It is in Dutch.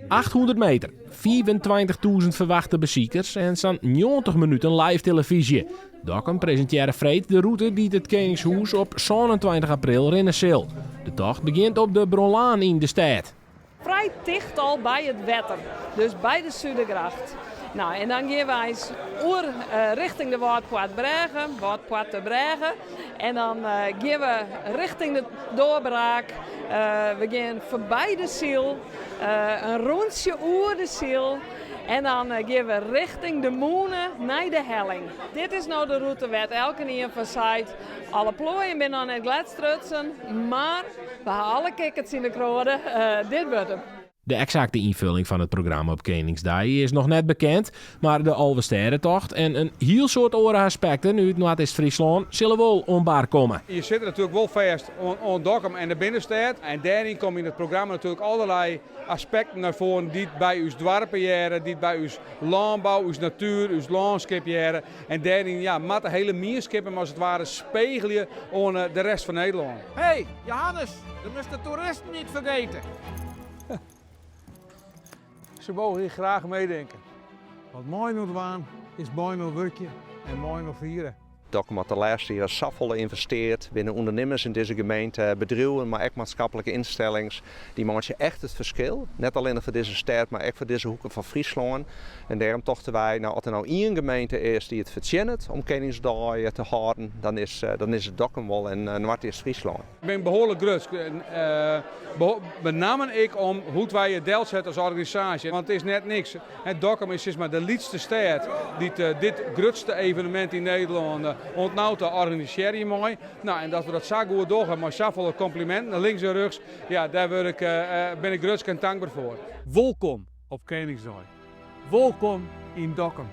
800 meter, 24.000 verwachte bezoekers en zo'n 90 minuten live televisie. Dokkum presenteerde Freed de route die het Koningshuis op 27 april rennen zal. De tocht begint op de Bronlaan in de stad. Vrij dicht al bij het wetter, dus bij de Zuidergracht. Nou, en dan gaan wij richting de Woordpoort te Bregen. En dan gaan we richting de doorbraak. We gaan voorbij de Ziel, een rondje oer de Ziel. En dan gaan we richting de Moenen naar de helling. Dit is nou de route waar elke keer van zijt. Alle plooien zijn nog net gladstrutsen, maar we hebben alle kikkers in de kroden. Dit wordt hem. De exacte invulling van het programma op Koningsdag is nog net bekend, maar de Alvesterentocht en een heel soort andere aspecten uit Noord-Est-Friesland zullen wel onbaar komen. Je zit er natuurlijk wel vast aan Dokkum en de binnenstad. En daarin komen in het programma natuurlijk allerlei aspecten naar voren die bij uw dorpen jaren, die bij uw landbouw, uw natuur, uw landschap jaren. En daarin moet de hele meerschap als het ware spiegelen aan de rest van Nederland. Hey, Johannes, je moest de toeristen niet vergeten. Ze mogen hier graag meedenken. Wat mooi moet waan, is mooi moet werken en mooi moet vieren. Dokkum had de laatste jaren zoveel geïnvesteerd binnen ondernemers in deze gemeente, bedrijven, maar ook maatschappelijke instellingen. Die maken echt het verschil. Niet alleen voor deze stad, maar ook voor deze hoeken van Friesland. En daarom dachten wij, als er nou één gemeente is die het verdient om Koningsdag te houden, dan is het Dokkum wel en Noord-Est-Friesland. Ik ben behoorlijk grutsk. Met name ik om hoe wij het deel zetten als organisatie. Want het is net niks. Dokkum is maar de laatste stad die dit grootste evenement in Nederland ontnauwt te organiseren. Mooi. Nou, en dat we dat zo goed doorgaan, maar zoveel complimenten, links en rechts, ja, daar ben ik grutsk en dankbaar voor. Welkom op Koningsdag. Welkom in Dokkum.